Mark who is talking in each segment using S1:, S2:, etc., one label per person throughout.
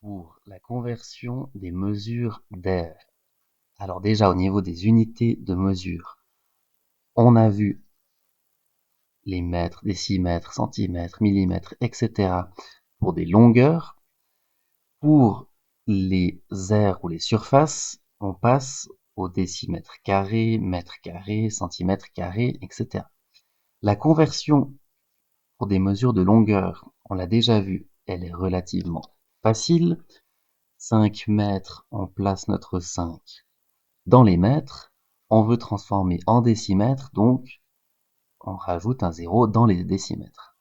S1: pour la conversion des mesures d'air. Alors déjà, au niveau des unités de mesure, on a vu les mètres, décimètres, centimètres, millimètres, etc. pour des longueurs. Pour les aires ou les surfaces, on passe au décimètre carré, mètre carré, centimètre carré, etc. La conversion pour des mesures de longueur, on l'a déjà vu, elle est relativement facile. 5 mètres, on place notre 5 dans les mètres. On veut transformer en décimètres, donc on rajoute un 0 dans les décimètres.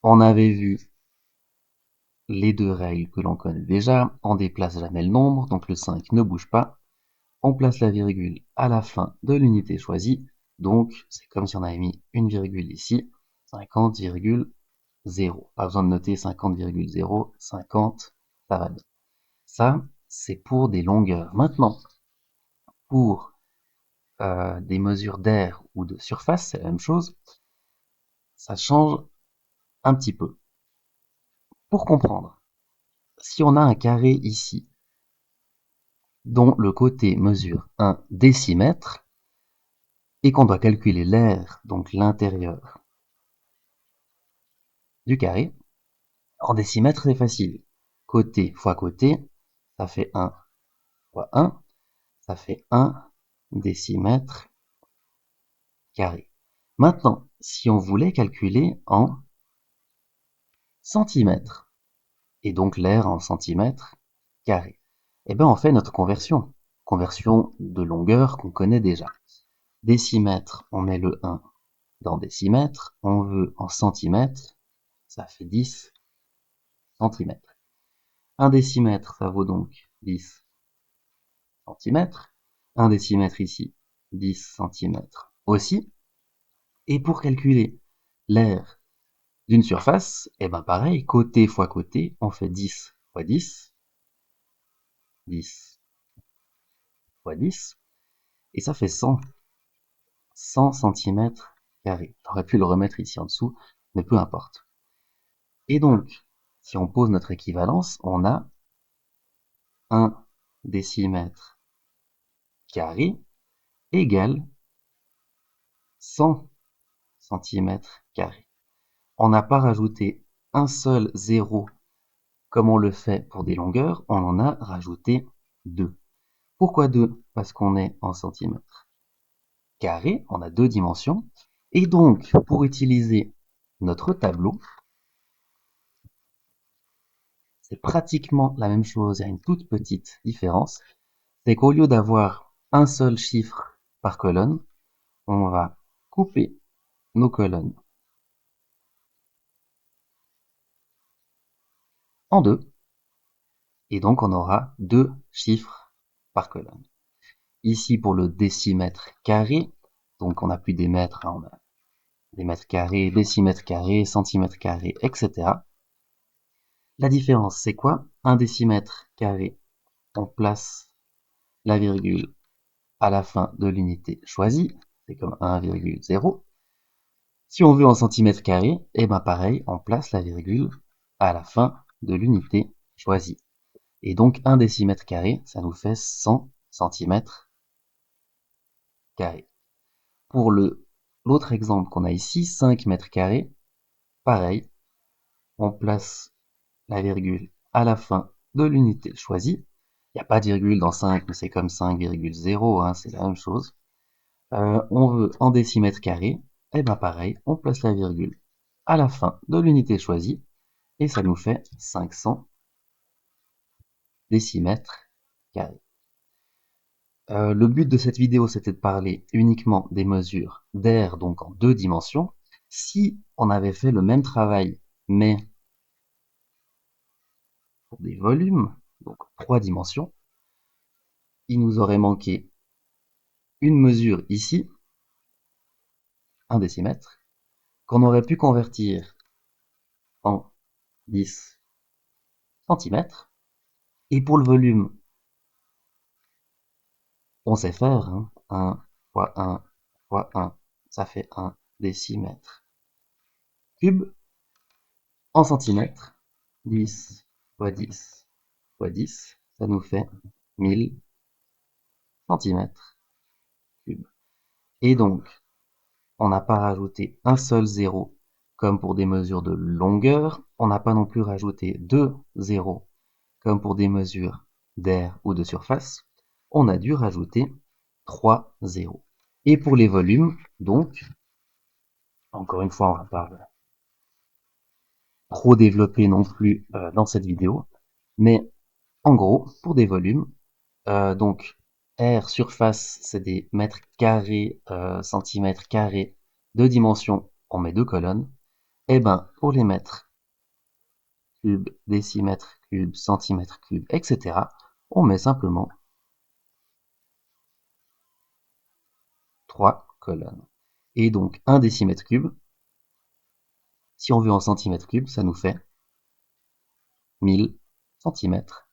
S1: On avait vu les deux règles que l'on connaît déjà. On déplace jamais le nombre, donc le 5 ne bouge pas. On place la virgule à la fin de l'unité choisie, donc c'est comme si on avait mis une virgule ici, 50,0. Pas besoin de noter 50,0, 50, ça va bien. Ça, c'est pour des longueurs. Maintenant, pour des mesures d'air ou de surface, c'est la même chose. Ça change un petit peu. Pour comprendre, si on a un carré ici, dont le côté mesure 1 décimètre, et qu'on doit calculer l'air, donc l'intérieur du carré, en décimètres, c'est facile. Côté fois côté, ça fait 1 fois 1, ça fait 1 décimètre carré. Maintenant, si on voulait calculer en centimètres, et donc l'air en centimètres carrés, eh bien on fait notre conversion. Conversion de longueur qu'on connaît déjà. Décimètre, on met le 1 dans décimètres, on veut en centimètres, ça fait 10 centimètres. 1 décimètre, ça vaut donc 10 centimètres. 1 décimètre ici, 10 centimètres aussi. Et pour calculer l'air d'une surface, eh ben pareil, côté fois côté, on fait 10 fois 10, 10 fois 10, et ça fait 100 centimètres carrés. J'aurais pu le remettre ici en dessous, mais peu importe. Et donc, si on pose notre équivalence, on a 1 décimètre carré égale 100 centimètres carrés. On n'a pas rajouté un seul zéro comme on le fait pour des longueurs, on en a rajouté 2. Pourquoi 2? Parce qu'on est en centimètres carrés, on a deux dimensions, et donc pour utiliser notre tableau, c'est pratiquement la même chose, il y a une toute petite différence, c'est qu'au lieu d'avoir un seul chiffre par colonne, on va couper nos colonnes en deux, et donc on aura deux chiffres par colonne. Ici pour le décimètre carré, donc on n'a plus des mètres, hein, on a des mètres carrés, décimètres carrés, centimètres carrés, etc. La différence, c'est quoi? Un décimètre carré, on place la virgule à la fin de l'unité choisie, c'est comme 1,0. Si on veut en centimètres carrés, et ben pareil, on place la virgule à la fin de l'unité choisie. Et donc 1 décimètre carré, ça nous fait 100 centimètres carrés. Pour l'autre exemple qu'on a ici, 5 mètres carrés, pareil, on place la virgule à la fin de l'unité choisie. Il n'y a pas de virgule dans 5, mais c'est comme 5,0, hein, c'est la même chose. On veut en décimètres carrés, et ben pareil, on place la virgule à la fin de l'unité choisie, et ça nous fait 500 décimètres carrés. Le but de cette vidéo, c'était de parler uniquement des mesures d'air, donc en deux dimensions. Si on avait fait le même travail, mais pour des volumes, donc trois dimensions, il nous aurait manqué une mesure ici, 1 décimètre, qu'on aurait pu convertir en 10 centimètres. Et pour le volume, on sait faire, hein, 1 fois 1 fois 1, ça fait 1 décimètre cube. En centimètres, 10 fois 10 fois 10, ça nous fait 1000 centimètres cubes. Et donc, on n'a pas rajouté un seul zéro comme pour des mesures de longueur. On n'a pas non plus rajouté deux zéros comme pour des mesures d'air ou de surface. On a dû rajouter 3 zéros. Et pour les volumes, donc, encore une fois, on va pas trop développer non plus dans cette vidéo, mais en gros, pour des volumes, donc R surface, c'est des mètres carrés, centimètres carrés de dimension, on met deux colonnes. Et ben, pour les mètres cubes, décimètres cubes, centimètres cubes, etc., on met simplement trois colonnes. Et donc, un décimètre cube, si on veut en centimètres cubes, ça nous fait 1000 centimètres